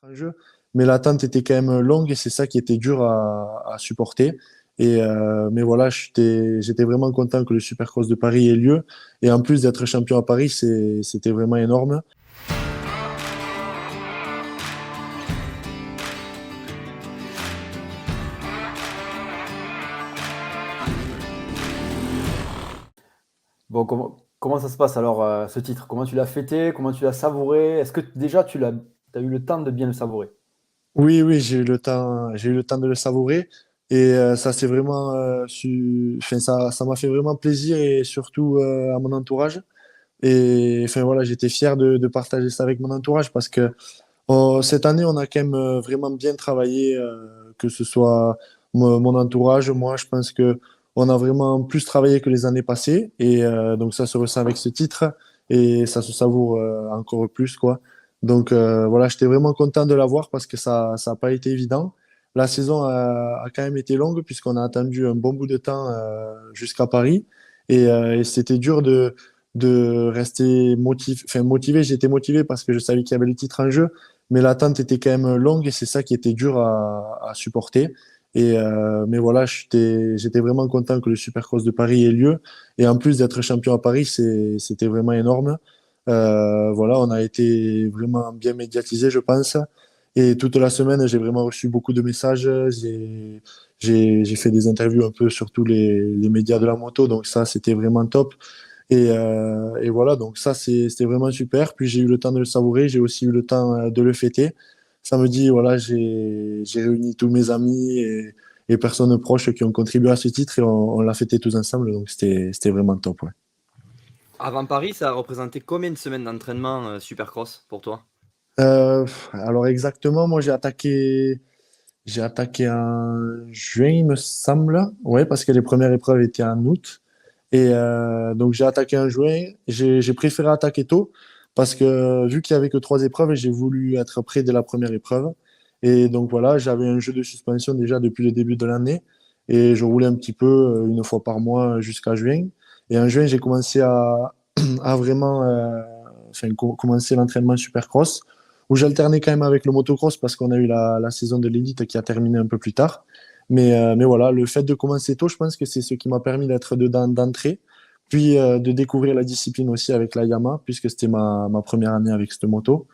en jeu, mais l'attente était quand même longue et c'est ça qui était dur à supporter. Mais voilà, j'étais vraiment content que le Supercross de Paris ait lieu. Et en plus d'être champion à Paris, c'était vraiment énorme. Bon, comment ça se passe alors, ce titre? Comment tu l'as fêté? Comment tu l'as savouré? Est-ce que déjà t'as eu le temps de bien le savourer? Oui, oui, j'ai eu le temps de le savourer. Et ça c'est vraiment, enfin, ça m'a fait vraiment plaisir et surtout à mon entourage. Et enfin voilà, j'étais fier de partager ça avec mon entourage parce que cette année, on a quand même vraiment bien travaillé, que ce soit mon entourage, moi, je pense que on a vraiment plus travaillé que les années passées, et donc ça se ressent avec ce titre et ça se savoure encore plus, quoi. Donc voilà, j'étais vraiment content de l'avoir parce que ça a pas été évident. La saison a quand même été longue puisqu'on a attendu un bon bout de temps jusqu'à Paris, et c'était dur de rester motivé. Enfin, motivé, j'étais motivé parce que je savais qu'il y avait le titre en jeu, mais l'attente était quand même longue et c'est ça qui était dur à supporter. Mais voilà, j'étais vraiment content que le Supercross de Paris ait lieu. Et en plus d'être champion à Paris, c'était vraiment énorme. Voilà, on a été vraiment bien médiatisé, je pense. Et toute la semaine, j'ai vraiment reçu beaucoup de messages. J'ai fait des interviews un peu sur tous les médias de la moto, donc ça, c'était vraiment top. Et voilà, donc ça, c'était vraiment super. Puis j'ai eu le temps de le savourer, j'ai aussi eu le temps de le fêter. Samedi, voilà, j'ai réuni tous mes amis et personnes proches qui ont contribué à ce titre et on l'a fêté tous ensemble, donc c'était vraiment top, ouais. Avant Paris, ça a représenté combien de semaines d'entraînement Supercross pour toi? Alors exactement, moi j'ai attaqué en juin, il me semble, ouais, parce que les premières épreuves étaient en août. Et donc j'ai attaqué en juin. J'ai préféré attaquer tôt parce que vu qu'il y avait que trois épreuves, j'ai voulu être prêt dès la première épreuve. Et donc voilà, j'avais un jeu de suspension déjà depuis le début de l'année et je roulais un petit peu une fois par mois jusqu'à juin. Et en juin, j'ai commencé à vraiment enfin, commencer l'entraînement supercross où j'alternais quand même avec le motocross parce qu'on a eu la saison de l'élite qui a terminé un peu plus tard. Mais voilà, le fait de commencer tôt, je pense que c'est ce qui m'a permis d'être dedans d'entrée, puis de découvrir la discipline aussi avec la Yamaha, puisque c'était ma première année avec cette moto.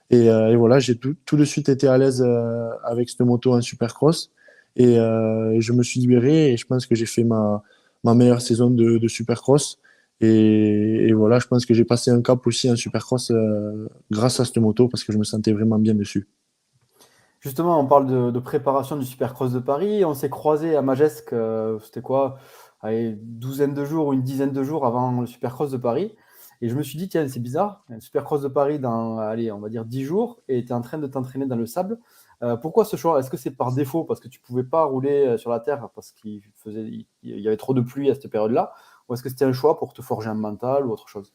Et voilà, j'ai tout de suite été à l'aise avec cette moto en supercross. Et je me suis libéré et je pense que j'ai fait ma meilleure saison de supercross. Et voilà, je pense que j'ai passé un cap aussi en supercross grâce à cette moto parce que je me sentais vraiment bien dessus. Justement, on parle de préparation du Supercross de Paris. On s'est croisés à Magescq, c'était quoi? Allez, une douzaine de jours ou une dizaine de jours avant le Supercross de Paris. Et je me suis dit, tiens, c'est bizarre, le Supercross de Paris dans, allez, on va dire 10 jours, et tu es en train de t'entraîner dans le sable. Pourquoi ce choix? Est-ce que c'est par défaut parce que tu pouvais pas rouler sur la terre parce il y avait trop de pluie à cette période-là? Ou est-ce que c'était un choix pour te forger un mental ou autre chose?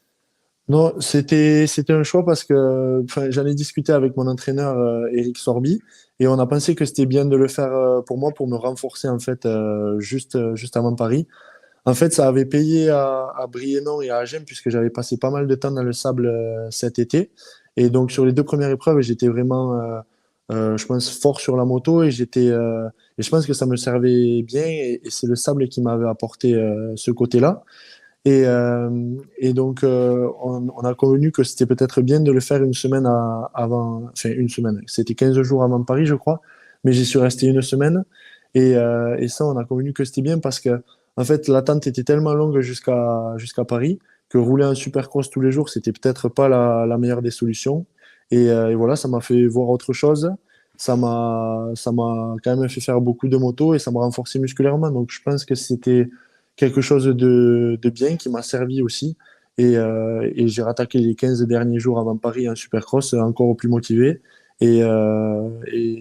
Non, c'était un choix parce que enfin, j'en ai discuté avec mon entraîneur Eric Sorby et on a pensé que c'était bien de le faire pour moi pour me renforcer en fait juste avant Paris. En fait, ça avait payé à Briennon et à Agen puisque j'avais passé pas mal de temps dans le sable cet été. Et donc sur les deux premières épreuves, j'étais vraiment je pense fort sur la moto et je pense que ça me servait bien et c'est le sable qui m'avait apporté ce côté-là. Et donc, on a convenu que c'était peut-être bien de le faire une semaine avant, enfin une semaine. C'était 15 jours avant Paris, je crois, mais j'y suis resté une semaine. Et ça, on a convenu que c'était bien parce que, en fait, l'attente était tellement longue jusqu'à Paris que rouler un supercross tous les jours, c'était peut-être pas la meilleure des solutions. Et voilà, ça m'a fait voir autre chose. Ça m'a quand même fait faire beaucoup de motos et ça m'a renforcé musculairement. Donc, je pense que c'était quelque chose de bien qui m'a servi aussi. Et j'ai rattaqué les 15 derniers jours avant Paris en Supercross, encore plus motivé. Et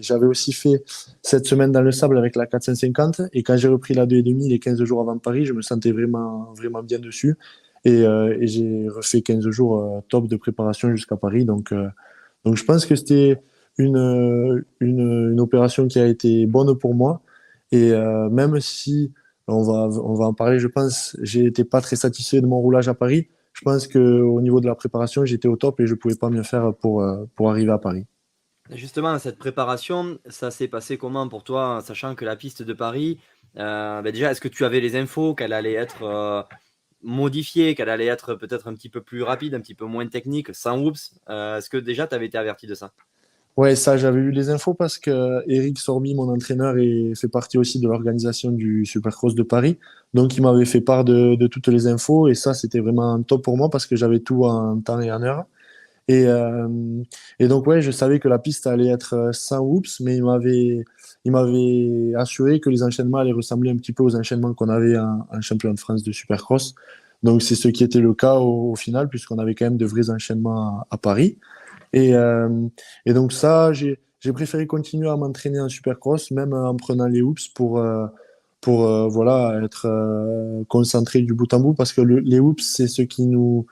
j'avais aussi fait cette semaine dans le sable avec la 450. Et quand j'ai repris la 2,5 les 15 jours avant Paris, je me sentais vraiment, vraiment bien dessus. Et j'ai refait 15 jours top de préparation jusqu'à Paris. Donc je pense que c'était une opération qui a été bonne pour moi. Et même si on va en parler, je pense, j'ai été pas très satisfait de mon roulage à Paris. Je pense qu'au niveau de la préparation, j'étais au top et je pouvais pas mieux faire pour arriver à Paris. Justement, cette préparation, ça s'est passé comment pour toi, sachant que la piste de Paris, déjà, est-ce que tu avais les infos qu'elle allait être modifiée, qu'elle allait être peut-être un petit peu plus rapide, un petit peu moins technique, sans oups? Est-ce que déjà tu avais été averti de ça? Ouais, ça, j'avais eu les infos parce que Eric Sorby, mon entraîneur, fait partie aussi de l'organisation du Supercross de Paris. Donc, il m'avait fait part de toutes les infos et ça, c'était vraiment top pour moi parce que j'avais tout en temps et en heure. Et, euh, et donc, ouais, je savais que la piste allait être sans oups, mais il m'avait assuré que les enchaînements allaient ressembler un petit peu aux enchaînements qu'on avait en championnat de France de Supercross. Donc, c'est ce qui était le cas au final, puisqu'on avait quand même de vrais enchaînements à Paris. Et, euh, et donc ça, j'ai préféré continuer à m'entraîner en supercross, même en prenant les hoops pour voilà, être concentré du bout en bout, parce que les hoops, c'est ce qui nous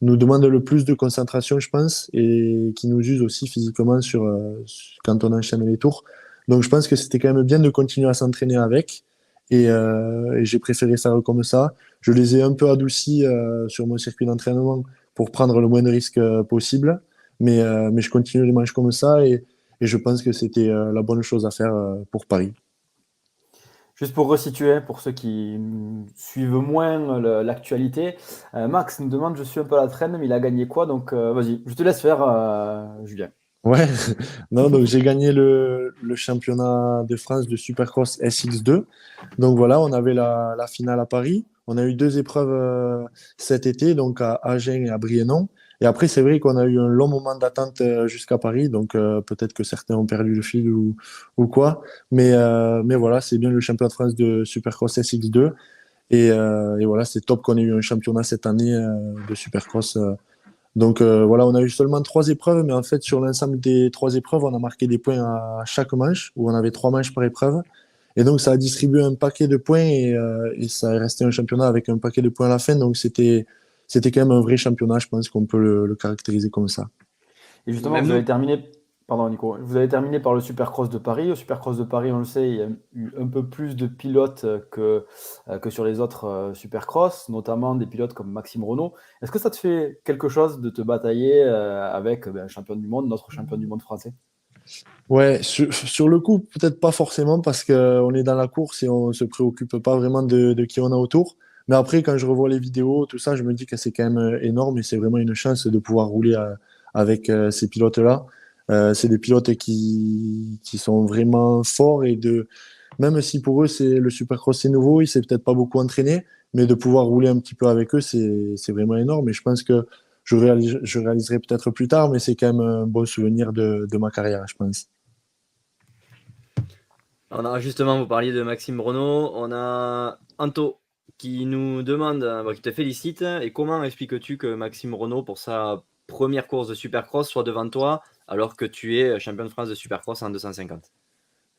demande le plus de concentration, je pense, et qui nous use aussi physiquement quand on enchaîne les tours. Donc je pense que c'était quand même bien de continuer à s'entraîner avec, et j'ai préféré faire comme ça. Je les ai un peu adoucis sur mon circuit d'entraînement pour prendre le moins de risques possible. Mais je continue les manches comme ça et je pense que c'était la bonne chose à faire pour Paris. Juste pour resituer, pour ceux qui suivent moins l'actualité, Max nous demande, je suis un peu à la traîne, mais il a gagné quoi? Donc vas-y, je te laisse faire, Julien. Ouais, non, donc j'ai gagné le championnat de France de Supercross SX2. Donc voilà, on avait la finale à Paris. On a eu deux épreuves cet été, donc à Agen et à Briennon. Et après, c'est vrai qu'on a eu un long moment d'attente jusqu'à Paris, donc peut-être que certains ont perdu le fil ou quoi. Mais voilà, c'est bien le championnat de France de Supercross SX2. Et voilà, c'est top qu'on ait eu un championnat cette année de Supercross. Donc voilà, on a eu seulement trois épreuves, mais en fait, sur l'ensemble des trois épreuves, on a marqué des points à chaque manche, où on avait trois manches par épreuve. Et donc, ça a distribué un paquet de points et ça est resté un championnat avec un paquet de points à la fin. Donc, c'était quand même un vrai championnat, je pense qu'on peut le caractériser comme ça. Et justement, Même vous nous, avez terminé, pardon Nico, vous avez terminé par le Supercross de Paris. Au Supercross de Paris, on le sait, il y a eu un peu plus de pilotes que sur les autres Supercross, notamment des pilotes comme Maxime Renault. Est-ce que ça te fait quelque chose de te batailler avec un champion du monde, notre champion du monde français? Ouais, sur le coup, peut-être pas forcément parce qu'on est dans la course et on se préoccupe pas vraiment de qui on a autour. Mais après, quand je revois les vidéos, tout ça, je me dis que c'est quand même énorme et c'est vraiment une chance de pouvoir rouler avec ces pilotes-là. C'est des pilotes qui sont vraiment forts même si pour eux, le Supercross c'est nouveau, ils ne s'est peut-être pas beaucoup entraîné, mais de pouvoir rouler un petit peu avec eux, c'est vraiment énorme. Et je pense que je réaliserai peut-être plus tard, mais c'est quand même un bon souvenir de ma carrière, je pense. on a justement, vous parliez de Maxime Renault, on a Anto qui nous demande, qui te félicite, et comment expliques-tu que Maxime Renault, pour sa première course de Supercross, soit devant toi, alors que tu es champion de France de Supercross en 250?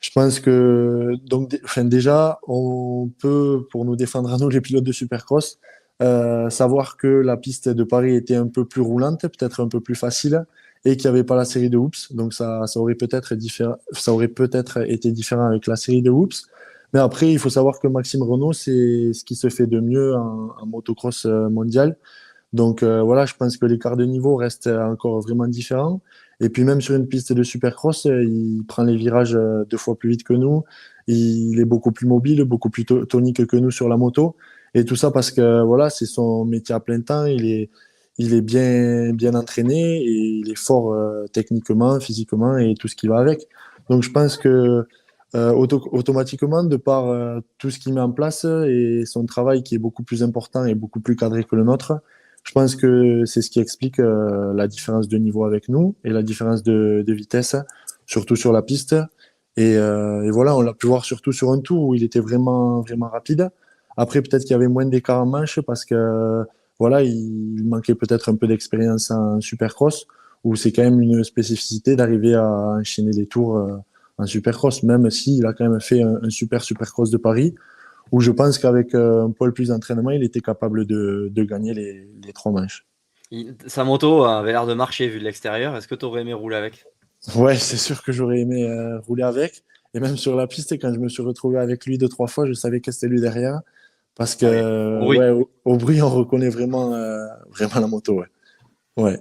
Je pense que donc enfin, déjà, on peut, pour nous défendre à nous, les pilotes de Supercross, savoir que la piste de Paris était un peu plus roulante, peut-être un peu plus facile, et qu'il n'y avait pas la série de Whoops. Donc ça aurait peut-être ça aurait peut-être été différent avec la série de Whoops. Mais après, il faut savoir que Maxime Renault, c'est ce qui se fait de mieux en motocross mondial. Donc voilà, je pense que l'écart de niveau reste encore vraiment différent. Et puis même sur une piste de supercross, il prend les virages deux fois plus vite que nous. Il est beaucoup plus mobile, beaucoup plus tonique que nous sur la moto. Et tout ça parce que voilà, c'est son métier à plein temps. Il est bien entraîné et il est fort techniquement, physiquement et tout ce qui va avec. Donc je pense que automatiquement, de par tout ce qu'il met en place et son travail qui est beaucoup plus important et beaucoup plus cadré que le nôtre, je pense que c'est ce qui explique la différence de niveau avec nous et la différence de vitesse, surtout sur la piste. Et voilà, on l'a pu voir surtout sur un tour où il était vraiment rapide. Après, peut-être qu'il y avait moins d'écart en manche parce que voilà, il manquait peut-être un peu d'expérience en supercross, où c'est quand même une spécificité d'arriver à enchaîner les tours en supercross, même s'il a quand même fait un supercross de Paris où je pense qu'avec un poil plus d'entraînement, il était capable de gagner les trois manches. Sa moto avait l'air de marcher vu de l'extérieur. Est-ce que tu aurais aimé rouler avec? Ouais, c'est sûr que j'aurais aimé rouler avec. Et même sur la piste, quand je me suis retrouvé avec lui deux, trois fois, je savais que c'était lui derrière. Parce que, Ah oui, au bruit. ouais, au bruit, on reconnaît vraiment la moto. Ouais. Ouais.